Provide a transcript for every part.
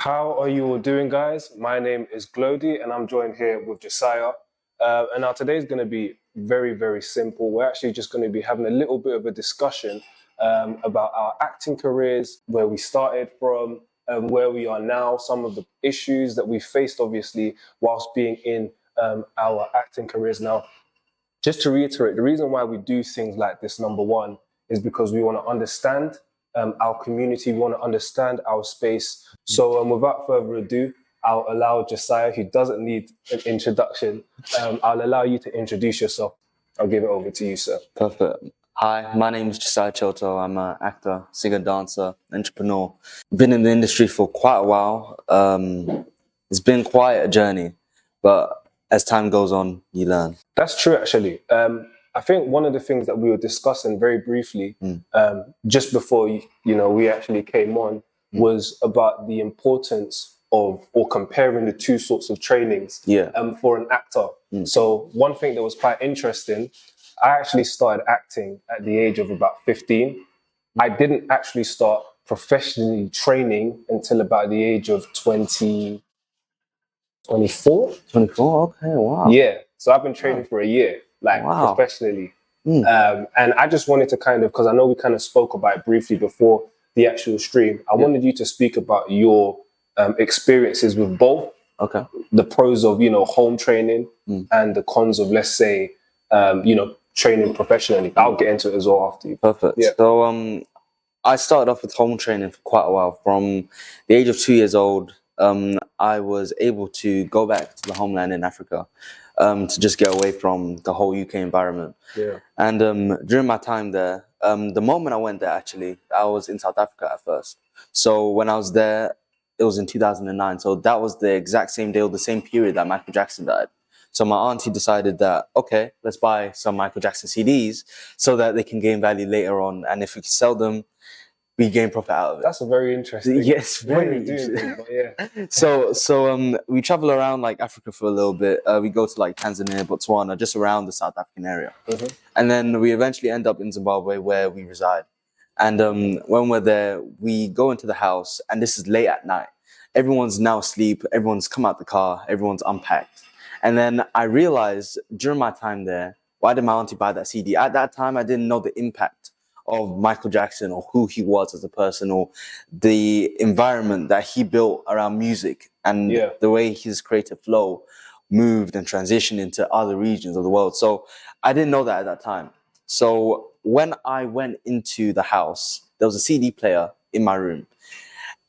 How are you all doing, guys? My name is Glody, and I'm joined here with Josiah. And now today's going to be very, very simple. We're actually just going to be having a little bit of a discussion about our acting careers, where we started from, where we are now, some of the issues that we faced, obviously, whilst being in our acting careers. Now, just to reiterate, the reason why we do things like this, number one, is because we want to understand our community, we want to understand our space. So without further ado, I'll allow Josiah, who doesn't need an introduction, I'll allow you to introduce yourself. I'll give it over to you, sir. Perfect. Hi, my name is Josiah Choto. I'm an actor, singer, dancer, entrepreneur. Been in the industry for quite a while. It's been quite a journey, but as time goes on, you learn. That's true, actually. I think one of the things that we were discussing very briefly, just before we actually came on, was about the importance of or comparing the two sorts of trainings for an actor. So one thing that was quite interesting, I actually started acting at the age of about 15. I didn't actually start professionally training until about the age of 24. 24? Okay, wow. Yeah. So I've been training for a year, professionally. And I just wanted to because I know we kind of spoke about it briefly before the actual stream. I wanted you to speak about your experiences with both. Okay. The pros of, home training and the cons of, let's say, training professionally. I'll get into it as well after you. Perfect. Yeah. So I started off with home training for quite a while. From the age of 2 years old, I was able to go back to the homeland in Africa to just get away from the whole UK environment. Yeah. And during my time there, the moment I went there, actually, I was in South Africa at first. So when I was there, it was in 2009. So that was the exact same day or the same period that Michael Jackson died. So my auntie decided that, okay, let's buy some Michael Jackson CDs so that they can gain value later on. And if we can sell them, we gain profit out of it. That's a very interesting. Yes, very interesting. Yeah. So we travel around like Africa for a little bit. We go to like Tanzania, Botswana, just around the South African area. And then we eventually end up in Zimbabwe where we reside. And when we're there, we go into the house and this is late at night. Everyone's now asleep. Everyone's come out the car. Everyone's unpacked. And then I realized during my time there, why did my auntie buy that CD? At that time, I didn't know the impact of Michael Jackson or who he was as a person or the environment that he built around music and the way his creative flow moved and transitioned into other regions of the world. So I didn't know that at that time. So when I went into the house, there was a CD player in my room.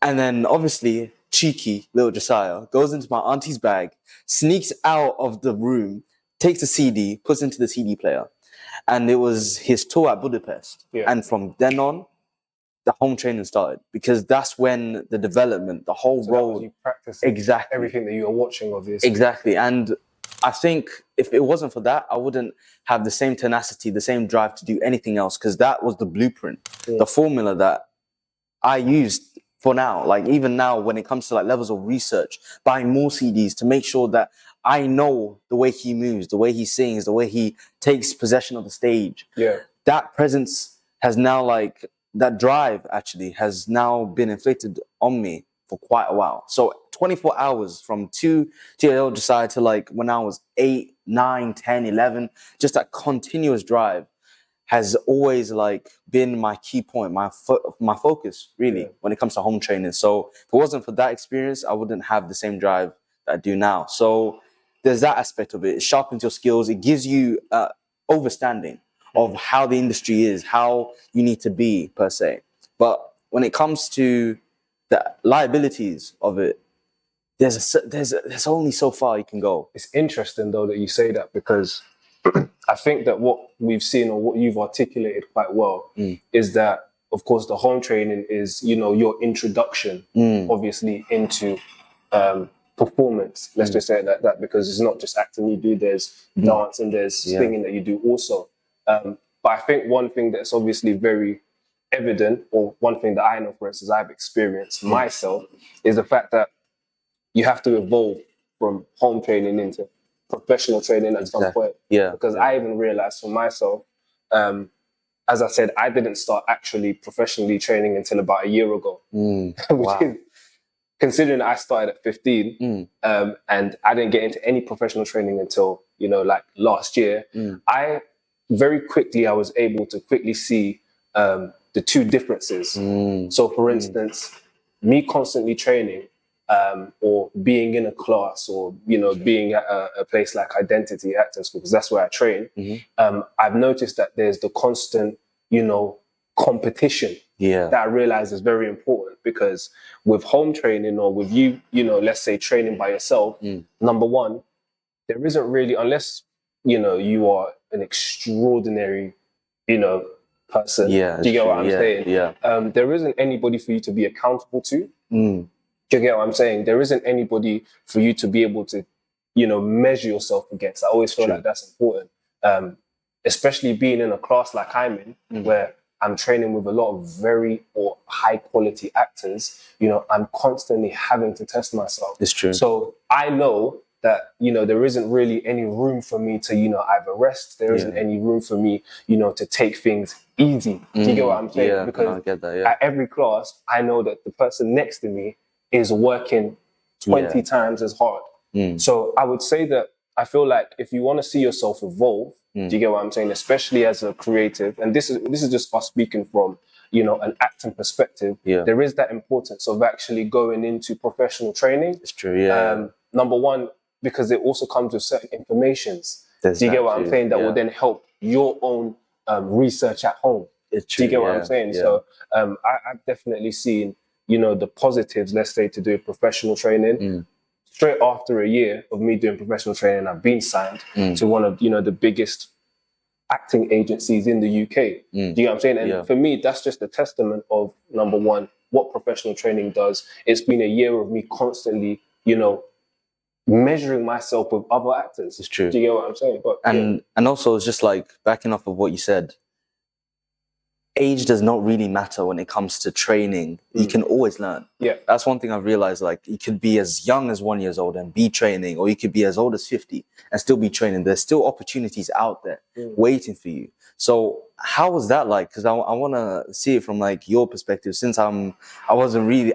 And then obviously cheeky little Josiah goes into my auntie's bag, sneaks out of the room, takes the CD, puts into the CD player. And it was his tour at Budapest. Yeah. And from then on, the home training started because that's when the development, the whole road. You practicing exactly everything that you were watching, obviously. Exactly. And I think if it wasn't for that, I wouldn't have the same tenacity, the same drive to do anything else because that was the blueprint, the formula that I used for now. Like even now, when it comes to like levels of research, buying more CDs to make sure that I know the way he moves, the way he sings, the way he takes possession of the stage. Yeah. That presence has now that drive actually has now been inflicted on me for quite a while. So 24 hours from 2-year-old Josiah to like when I was 8, 9, 10, 11, just that continuous drive has always been my key point, my focus really when it comes to home training. So if it wasn't for that experience, I wouldn't have the same drive that I do now. So there's that aspect of it. It sharpens your skills. It gives you understanding of how the industry is, how you need to be per se. But when it comes to the liabilities of it, there's only so far you can go. It's interesting though that you say that because I think that what we've seen or what you've articulated quite well is that, of course, the home training is, your introduction, obviously, into performance. Let's just say it like that, because it's not just acting you do, there's dance and there's singing that you do also. But I think one thing that's obviously very evident, or one thing that I know, for instance, I've experienced myself, is the fact that you have to evolve from home training into professional training at some point. Yeah. Because I even realized for myself, as I said, I didn't start actually professionally training until about a year ago, which is considering I started at 15, and I didn't get into any professional training until, like last year, I was able to quickly see the two differences. So for instance, me constantly training, or being in a class, or being at a place like Identity Acting School, because that's where I train, I've noticed that there's the constant, competition that I realize is very important, because with home training, or with you, let's say training by yourself, number one, there isn't really, unless you are an extraordinary person. Yeah, Do you get what I'm yeah, saying? yeah. There isn't anybody for you to be accountable to. Do you get what I'm saying? There isn't anybody for you to be able to, measure yourself against. I always feel like that's important. Especially being in a class like I'm in, where I'm training with a lot of very or high quality actors, I'm constantly having to test myself. It's true. So I know that, there isn't really any room for me to, either rest. There isn't any room for me, to take things easy. Do you get what I'm saying? Yeah, because I get that, yeah. at every class, I know that the person next to me is working 20 times as hard. So I would say that I feel like if you want to see yourself evolve, do you get what I'm saying? Especially as a creative, and this is just us speaking from, an acting perspective. There is that importance of actually going into professional training. It's true, yeah. Number one, because it also comes with certain informations. Do you get what I'm saying? That will then help your own research at home. It's true, do you get what I'm saying? Yeah. So I've definitely seen, the positives, let's say, to do professional training. Straight after a year of me doing professional training, I've been signed to one of, the biggest acting agencies in the UK. Do you get what I'm saying? And for me, that's just a testament of, number one, what professional training does. It's been a year of me constantly, measuring myself with other actors. It's true. Do you get what I'm saying? But and also, it's just like backing off of what you said, age does not really matter when it comes to training. You can always learn. Yeah. That's one thing I've realized. Like, you could be as young as 1 year old and be training, or you could be as old as 50 and still be training. There's still opportunities out there waiting for you. So how was that like? Because I want to see it from like your perspective, since I wasn't really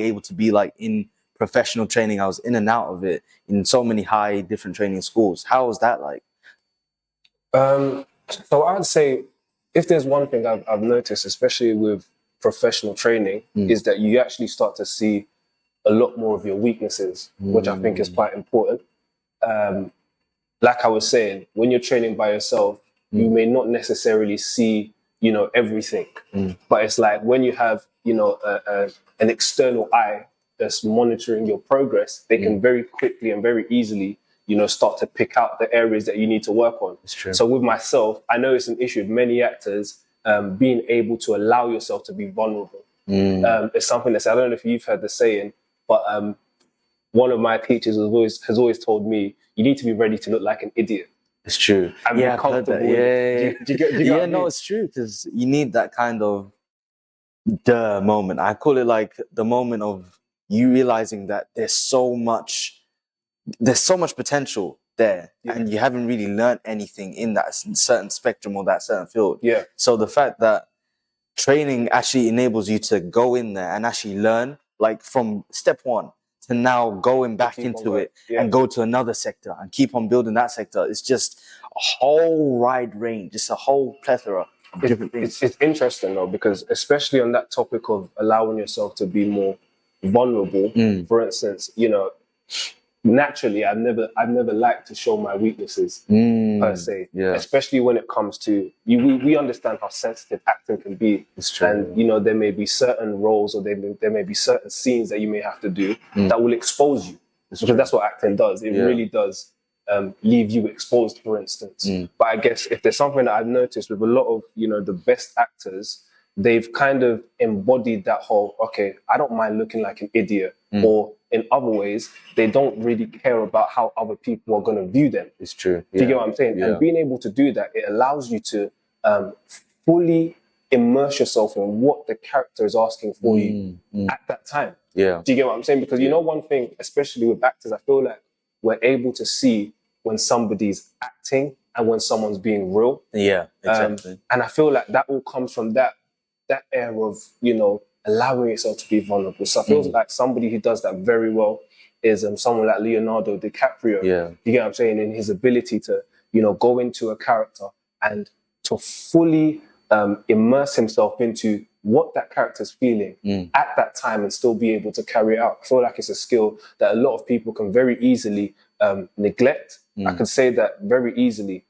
able to be like in professional training. I was in and out of it in so many high different training schools. How was that like? So I'd say, if there's one thing I've noticed, especially with professional training, is that you actually start to see a lot more of your weaknesses, which I think is quite important. Like I was saying, when you're training by yourself, you may not necessarily see, everything. But it's like when you have, an external eye that's monitoring your progress, they can very quickly and very easily, start to pick out the areas that you need to work on. It's true. So with myself, I know it's an issue with many actors, being able to allow yourself to be vulnerable. It's something that's, I don't know if you've heard the saying, but one of my teachers has always told me, you need to be ready to look like an idiot. It's true. And I've heard that. Do you get what I mean? It's true, because you need that kind of moment. I call it like the moment of you realizing that there's so much potential there, and you haven't really learned anything in that certain spectrum or that certain field. So the fact that training actually enables you to go in there and actually learn, like from step one to now going back into it and go to another sector and keep on building that sector, it's just a whole wide range, just a whole plethora of different things. It's interesting though, because especially on that topic of allowing yourself to be more vulnerable, for instance, naturally, I've never liked to show my weaknesses per se. Especially when it comes to we understand how sensitive acting can be. It's true. And there may be certain roles, or there may be certain scenes that you may have to do that will expose you. Because that's what acting does. It really does leave you exposed, for instance. But I guess if there's something that I've noticed with a lot of the best actors, they've kind of embodied that whole, okay, I don't mind looking like an idiot, or in other ways, they don't really care about how other people are going to view them. It's true. Do you get what I'm saying? And being able to do that, it allows you to fully immerse yourself in what the character is asking for you at that time. Do you get what I'm saying? Because one thing, especially with actors, I feel like we're able to see when somebody's acting and when someone's being real. Yeah, exactly. And I feel like that all comes from that air of, allowing yourself to be vulnerable. So I feel like somebody who does that very well is someone like Leonardo DiCaprio. Yeah. You get what I'm saying? In his ability to, go into a character and to fully immerse himself into what that character's feeling at that time and still be able to carry it out. I feel like it's a skill that a lot of people can very easily neglect. I could say that very easily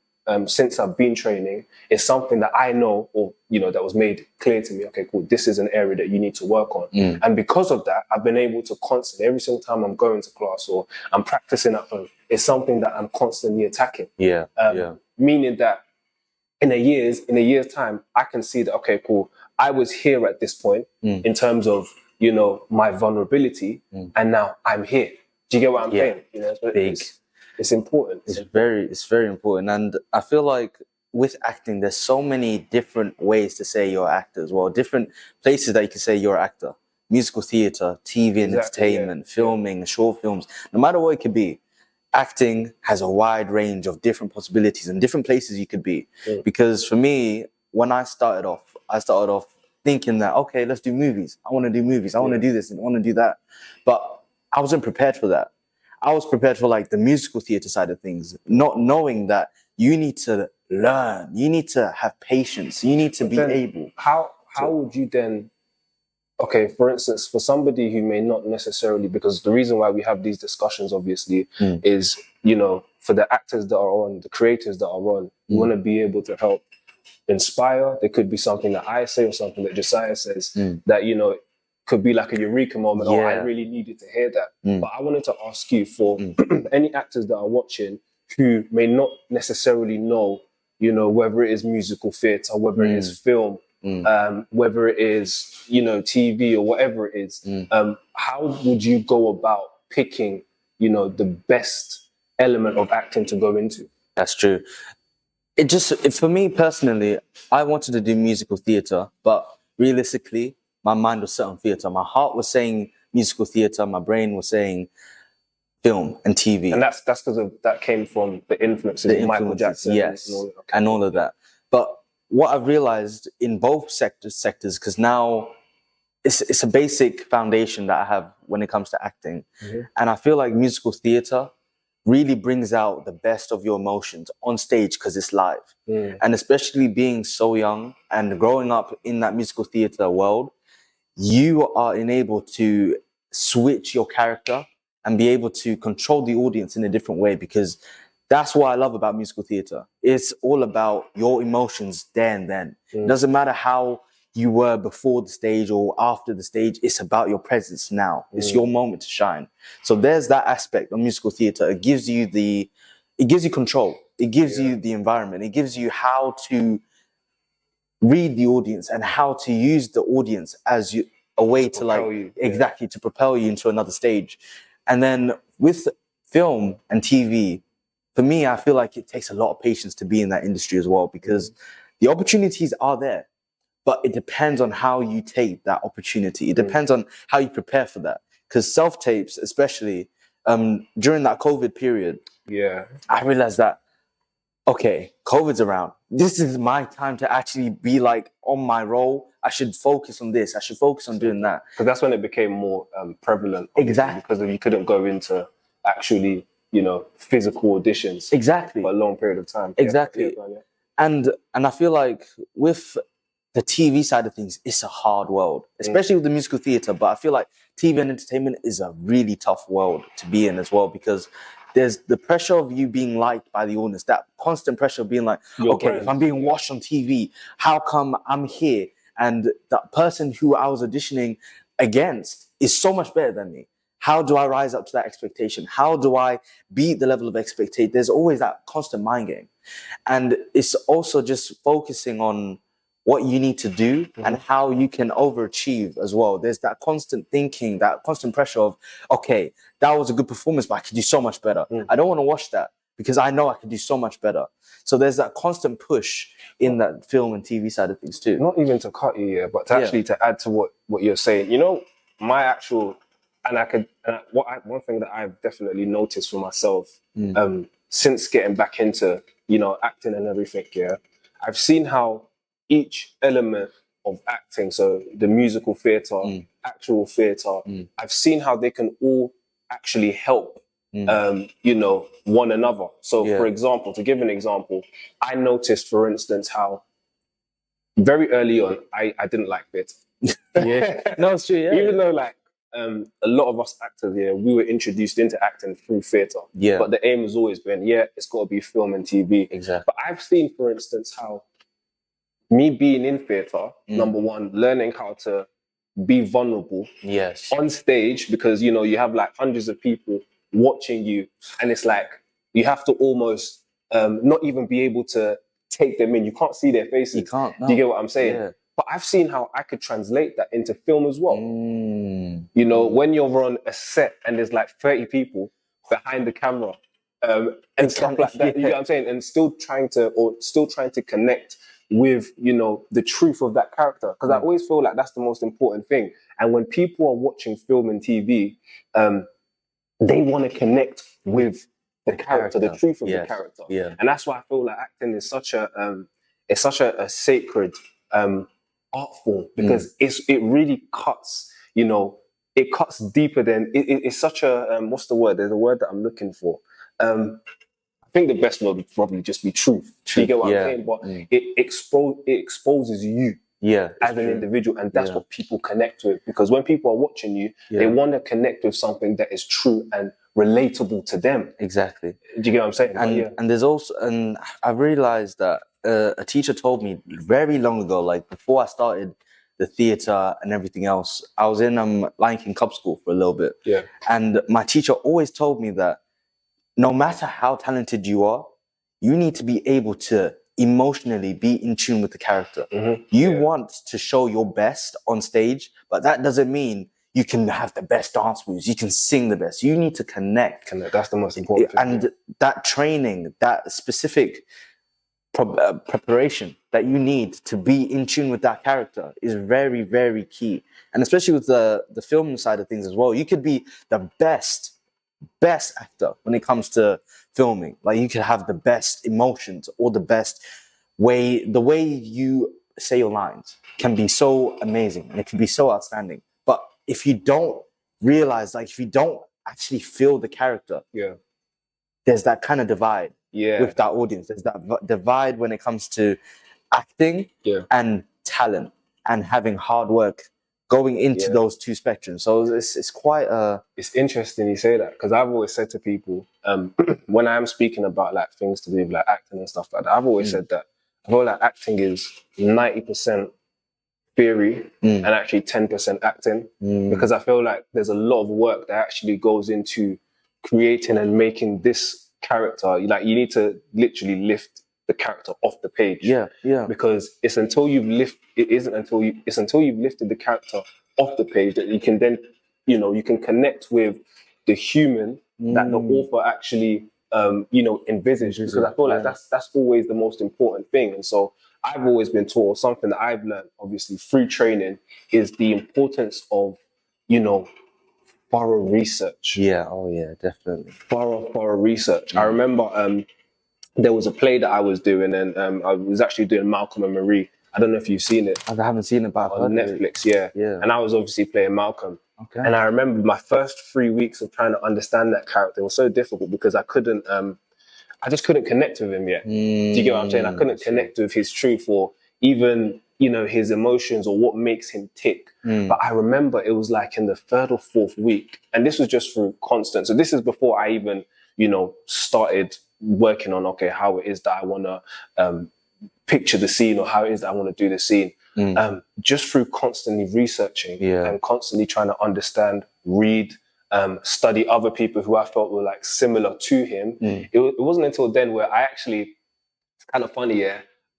since I've been training. It's something that I know, or that was made clear to me. Okay, cool. This is an area that you need to work on, and because of that, I've been able to constantly, every single time I'm going to class or I'm practicing at home, it's something that I'm constantly attacking. Meaning that in a year's time, I can see that, okay, cool, I was here at this point in terms of, my vulnerability, and now I'm here. Do you get what I'm saying? Big. It's important. It's very important. And I feel like with acting, there's so many different ways to say you're an actor as well. Different places that you can say you're an actor. Musical theatre, TV and entertainment, filming, short films. No matter what it could be, acting has a wide range of different possibilities and different places you could be. Because for me, when I started off thinking that, okay, let's do movies. I want to do movies. I want to do this and I want to do that. But I wasn't prepared for that. I was prepared for like the musical theatre side of things, not knowing that you need to learn, you need to have patience, you need to be able. How would you then, okay, for instance, for somebody who may not necessarily, because the reason why we have these discussions obviously is, for the actors that are on, the creators that are on, we want to be able to help inspire. There could be something that I say or something that Josiah says that, could be like a eureka moment. Oh, I really needed to hear that. But I wanted to ask you, for any actors that are watching who may not necessarily know, whether it is musical theatre, whether it is film, whether it is, TV or whatever it is, how would you go about picking, the best element of acting to go into? That's true. For me personally, I wanted to do musical theatre, but realistically, my mind was set on theatre. My heart was saying musical theatre. My brain was saying film and TV. And that's because that came from the influences of Michael Jackson. Yes, and all of that. But what I've realized in both sectors, because now it's a basic foundation that I have when it comes to acting. And I feel like musical theatre really brings out the best of your emotions on stage because it's live. And especially being so young and growing up in that musical theatre world, you are enabled to switch your character and be able to control the audience in a different way, because that's what I love about musical theatre. It's all about your emotions there and then. It doesn't matter how you were before the stage or after the stage. It's about your presence now. It's your moment to shine. So there's that aspect of musical theatre. It gives you control. It gives you the environment. It gives you how to read the audience and how to use the audience as a way to to propel you into another stage. And then with film and TV, for me, I feel like it takes a lot of patience to be in that industry as well, because the opportunities are there, but it depends on how you take that opportunity. It depends on how you prepare for that. Because self-tapes, especially during that COVID period, I realized that, okay, COVID's around. This is my time to actually be like on my role. I should focus on this. I should focus on doing that. Because that's when it became more prevalent. Exactly. Because you couldn't go into actually, physical auditions. Exactly. For a long period of time. Exactly. And I feel like with the TV side of things, it's a hard world, especially with the musical theatre. But I feel like TV and entertainment is a really tough world to be in as well, because there's the pressure of you being liked by the audience, that constant pressure of being like, if I'm being watched on TV, how come I'm here? And that person who I was auditioning against is so much better than me. How do I rise up to that expectation? How do I beat the level of expectation? There's always that constant mind game. And it's also just focusing on what you need to do and how you can overachieve as well. There's that constant thinking, that constant pressure of, okay, that was a good performance, but I could do so much better. I don't want to watch that because I know I could do so much better. So there's that constant push in that film and TV side of things too. Not even to cut you here, but to actually to add to what you're saying. My actual, one thing that I've definitely noticed for myself since getting back into, acting and everything, I've seen how each element of acting, so the musical theatre, actual theatre, I've seen how they can all actually help, one another. So, for example, to give an example, I noticed, for instance, how very early on, I didn't like theatre. Yeah. No, it's true. Yeah. Even though, like, a lot of us actors here, we were introduced into acting through theatre. Yeah. But the aim has always been, it's got to be film and TV. Exactly. But I've seen, for instance, how me being in theatre, number one, learning how to be vulnerable on stage, because, you have like hundreds of people watching you, and it's like you have to almost not even be able to take them in. You can't see their faces. You can't. No. Do you get what I'm saying? Yeah. But I've seen how I could translate that into film as well. When you're on a set and there's like 30 people behind the camera and stuff like that, you get what I'm saying? And still trying to connect with, the truth of that character. Because I always feel like that's the most important thing. And when people are watching film and TV, they want to connect with the character, the truth of the character. Yeah. And that's why I feel like acting is such a sacred art form, because it really cuts, it cuts deeper than it's such a what's the word? There's a word that I'm looking for. I think the best word would probably just be truth. You get what I'm saying? But it exposes you as an individual, and that's what people connect with. Because when people are watching you, they want to connect with something that is true and relatable to them. Exactly. Do you get what I'm saying? And there's also, and I've realized that a teacher told me very long ago, like before I started the theatre and everything else, I was in Lion King Cub School for a little bit. Yeah. And my teacher always told me that no matter how talented you are, you need to be able to emotionally be in tune with the character. You want to show your best on stage, but that doesn't mean you can have the best dance moves, you can sing the best. You need to connect. That's the most important thing. And that training, that specific preparation that you need to be in tune with that character is very, very key. And especially with the film side of things as well, you could be the best actor when it comes to filming. Like you could have the best emotions or the way you say your lines can be so amazing and it can be so outstanding. But if you don't realize, like if you don't actually feel the character, there's that kind of divide with that audience. There's that divide when it comes to acting and talent and having hard work going into those two spectrums. So it's quite It's interesting you say that, because I've always said to people, when I am speaking about like things to do with like acting and stuff like that, I've always said that I feel like acting is 90% theory and actually 10% acting, because I feel like there's a lot of work that actually goes into creating and making this character. Like you need to literally lift the character off the page. Because it's until you've lifted the character off the page that you can then, you can connect with the human that the author actually, envisaged. Because I feel like that's always the most important thing. And so I've always been taught, something that I've learned, obviously through training, is the importance of, thorough research. Definitely. Thorough research. I remember there was a play that I was doing, and I was actually doing Malcolm and Marie. I don't know if you've seen it. I haven't seen it, but on Netflix. Yeah. And I was obviously playing Malcolm. Okay. And I remember my first 3 weeks of trying to understand that character was so difficult, because I just couldn't connect with him yet. Do you get what I'm saying? I couldn't connect with his truth, or even, his emotions, or what makes him tick. But I remember it was like in the 3rd or 4th week, and this was just through constant. So this is before I even, started working on, how it is that I want to picture the scene, or how it is that I want to do the scene. Just through constantly researching and constantly trying to understand, read, study other people who I felt were like similar to him. It wasn't until then where I actually, it's kind of funny,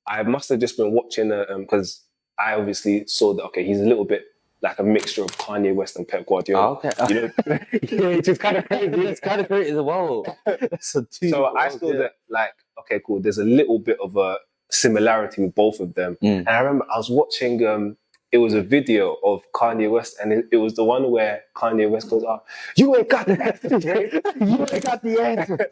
I must have just been watching, because I obviously saw that, he's a little bit like a mixture of Kanye West and Pep Guardiola. Which is kind of crazy. It's kind of crazy as well. So I saw that, like, cool, there's a little bit of a similarity with both of them. And I remember I was watching, it was a video of Kanye West, and it was the one where Kanye West goes, you ain't got the answer. You ain't got the answer.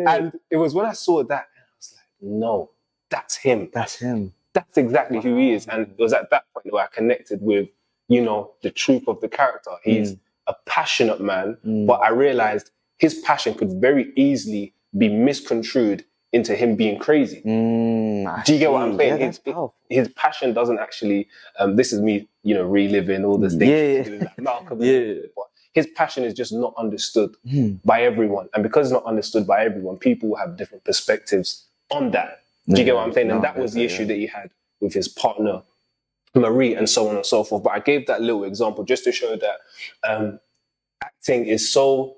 And it was when I saw that, and I was like, no, that's him. That's him. that's exactly who he is. And it was at that point where I connected with, the truth of the character. He's a passionate man, but I realized his passion could very easily be misconstrued into him being crazy. Do you get what I'm saying? Yeah, his passion doesn't actually, this is me, reliving all the things he's doing, like Malcolm. But his passion is just not understood by everyone. And because it's not understood by everyone, people will have different perspectives on that. Do you get what I'm saying? And that was the issue that he had with his partner, Marie, and so on and so forth. But I gave that little example just to show that acting is so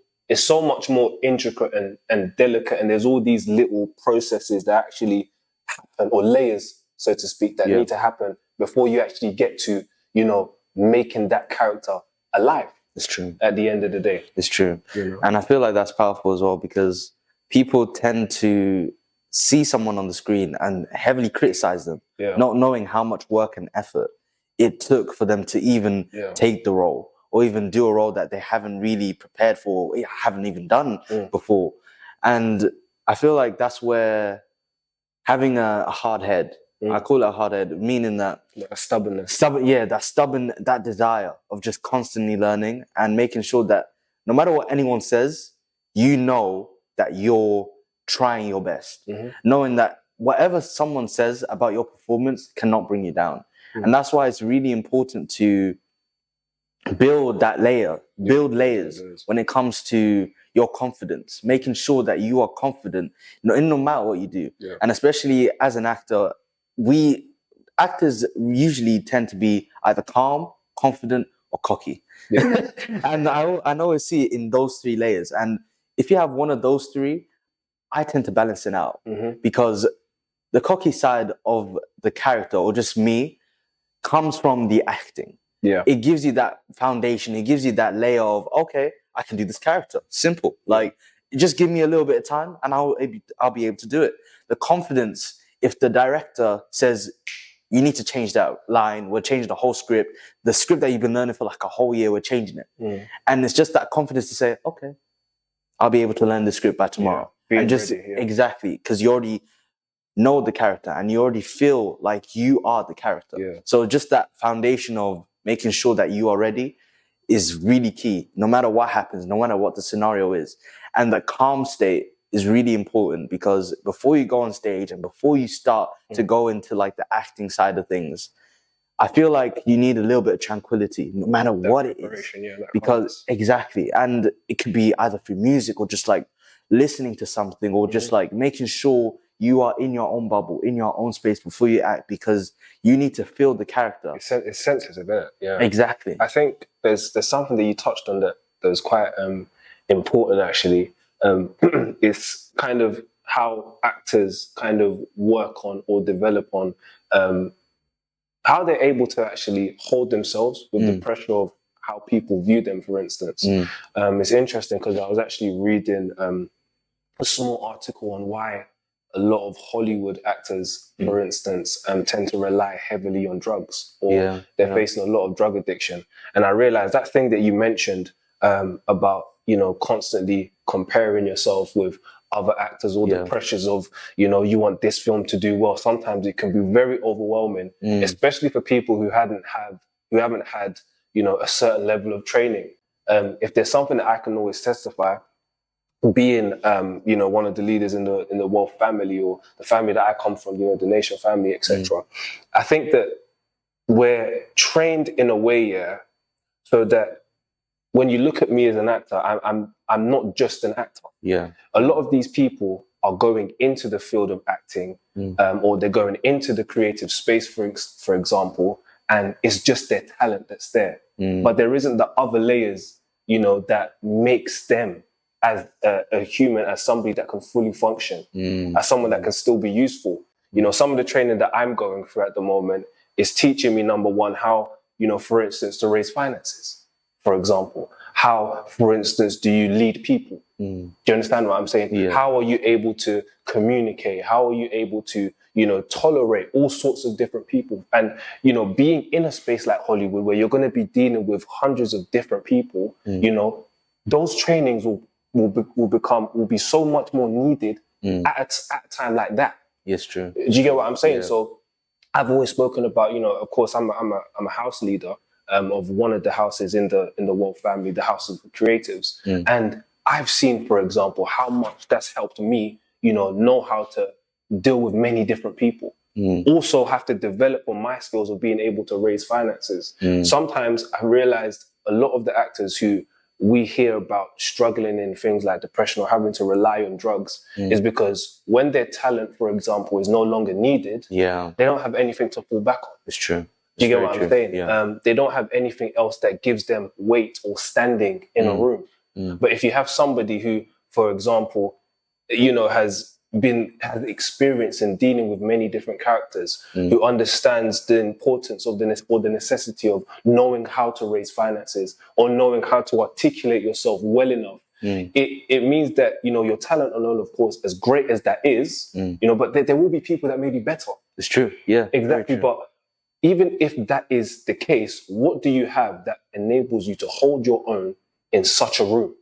much more intricate and delicate, and there's all these little processes that actually happen, or layers, so to speak, that need to happen before you actually get to, making that character alive. It's true. At the end of the day. It's true. And I feel like that's powerful as well, because people tend to see someone on the screen and heavily criticize them, not knowing how much work and effort it took for them to even take the role, or even do a role that they haven't really prepared for, or haven't even done before. And I feel like that's where having a hard head, I call it a hard head, meaning that a stubbornness. That desire of just constantly learning and making sure that no matter what anyone says, you know that you're trying your best, knowing that whatever someone says about your performance cannot bring you down. And that's why it's really important to build layers when it comes to your confidence, making sure that you are confident no matter what you do. And especially as an actor, actors usually tend to be either calm, confident, or cocky. And I always see it in those three layers. And if you have one of those three, I tend to balance it out, because the cocky side of the character, or just me, comes from the acting. It gives you that foundation. It gives you that layer of, okay, I can do this character. Simple. Like, just give me a little bit of time and I'll be able to do it. The confidence, if the director says, you need to change that line, we're changing the whole script. The script that you've been learning for like a whole year, we're changing it. And it's just that confidence to say, okay, I'll be able to learn the script by tomorrow. And just ready, exactly, because you already know the character and you already feel like you are the character. So just that foundation of making sure that you are ready is really key, no matter what happens, no matter what the scenario is. And the calm state is really important, because before you go on stage and before you start to go into like the acting side of things, I feel like you need a little bit of tranquility, no matter what it is. Because exactly. And it could be either through music, or just like listening to something, or just like making sure you are in your own bubble, in your own space before you act, because you need to feel the character. It's sensitive, isn't it? Yeah. Exactly. I think there's something that you touched on that was quite important, actually. It's kind of how actors kind of work on or develop on how they're able to actually hold themselves with the pressure of how people view them, for instance. It's interesting because I was actually reading a small article on why a lot of Hollywood actors, for instance, tend to rely heavily on drugs, or they're facing a lot of drug addiction. And I realized that thing that you mentioned about, constantly comparing yourself with other actors, all the pressures of, you want this film to do well. Sometimes it can be very overwhelming, especially for people who haven't had, a certain level of training. If there's something that I can always testify, being one of the leaders in the Wolf family, or the family that I come from, the Nation family, etc. I think that we're trained in a way, so that when you look at me as an actor, I'm not just an actor. A lot of these people are going into the field of acting, or they're going into the creative space, for example, and it's just their talent that's there. But there isn't the other layers, that makes them as a human, as somebody that can fully function, as someone that can still be useful. Some of the training that I'm going through at the moment is teaching me, number one, how, for instance, to raise finances, for example. How, for instance, do you lead people? Do you understand what I'm saying? How are you able to communicate? How are you able to, tolerate all sorts of different people? And, being in a space like Hollywood, where you're going to be dealing with hundreds of different people, those trainings will be so much more needed at a time like that. Yes, true. Do you get what I'm saying? So I've always spoken about, of course, I'm a house leader of one of the houses in the Wolf family, the House of Creatives, and I've seen, for example, how much that's helped me, know how to deal with many different people. Also, have to develop on my skills of being able to raise finances. Sometimes I realized a lot of the actors who we hear about struggling in things like depression or having to rely on drugs is because when their talent, for example, is no longer needed, they don't have anything to fall back on. It's true. Do you get what I'm saying? Yeah. They don't have anything else that gives them weight or standing in a room. But if you have somebody who, for example, has experience in dealing with many different characters, who understands the importance of the necessity of knowing how to raise finances or knowing how to articulate yourself well enough, it means that, your talent alone, of course, as great as that is, but there will be people that may be better. It's true. Yeah. Exactly. But even if that is the case, what do you have that enables you to hold your own in such a room?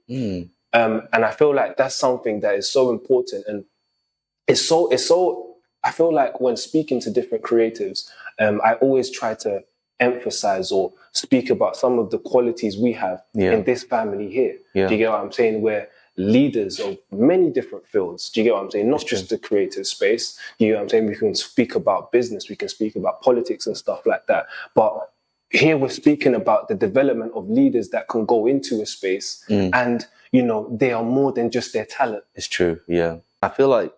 And I feel like that's something that is so important. And it's so, I feel like when speaking to different creatives, I always try to emphasize or speak about some of the qualities we have in this family here. Do you get what I'm saying? We're leaders of many different fields. Do you get what I'm saying? Not just the creative space. Do you get what I'm saying? We can speak about business, we can speak about politics and stuff like that. But here we're speaking about the development of leaders that can go into a space and, they are more than just their talent. It's true. Yeah. I feel like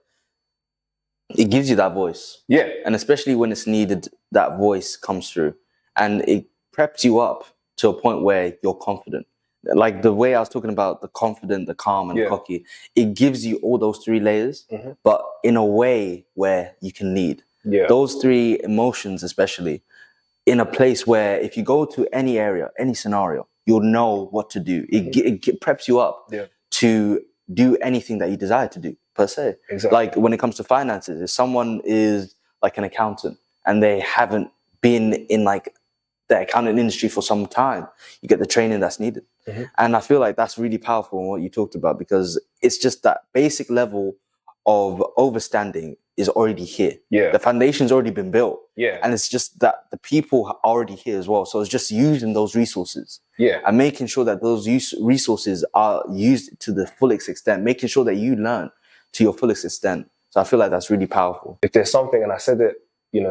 it gives you that voice. Yeah. And especially when it's needed, that voice comes through and it preps you up to a point where you're confident. Like the way I was talking about the confident, the calm and cocky, it gives you all those three layers, but in a way where you can lead. Those three emotions, especially in a place where if you go to any area, any scenario, you'll know what to do. It preps you up to do anything that you desire to do, per se. Exactly. Like when it comes to finances, if someone is like an accountant and they haven't been in like the accounting industry for some time, you get the training that's needed. And I feel like that's really powerful in what you talked about, because it's just that basic level of overstanding is already here. The foundation's already been built. And it's just that the people are already here as well. So it's just using those resources and making sure that those resources are used to the fullest extent, making sure that you learn to your fullest extent. So I feel like that's really powerful. If there's something, and I said it,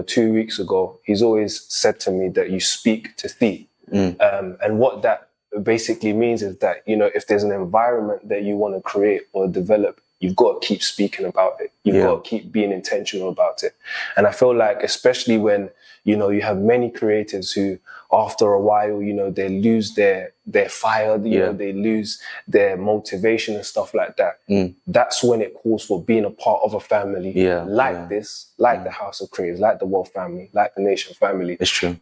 2 weeks ago, he's always said to me that you speak to see. And what that basically means is that, if there's an environment that you want to create or develop, you've got to keep speaking about it. You've got to keep being intentional about it. And I feel like, especially when, you have many creatives who, after a while, they lose their fire, they lose their motivation and stuff like that. That's when it calls for being a part of a family this, like the House of Creatives, like the Wolf family, like the Nation family. It's true.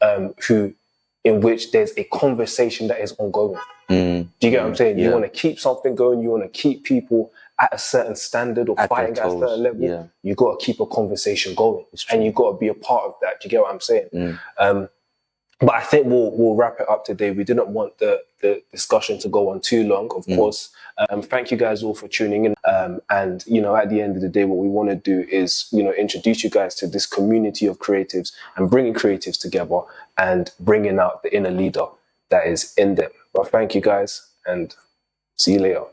In which there's a conversation that is ongoing. Do you get what I'm saying? You want to keep something going, you want to keep people at a certain standard or fighting at a certain level, you got to keep a conversation going. And you got to be a part of that. Do you get what I'm saying? But I think we'll wrap it up today. We didn't want the discussion to go on too long, of course. Thank you guys all for tuning in. And, at the end of the day, what we want to do is, introduce you guys to this community of creatives and bringing creatives together and bringing out the inner leader that is in them. But thank you guys and see you later.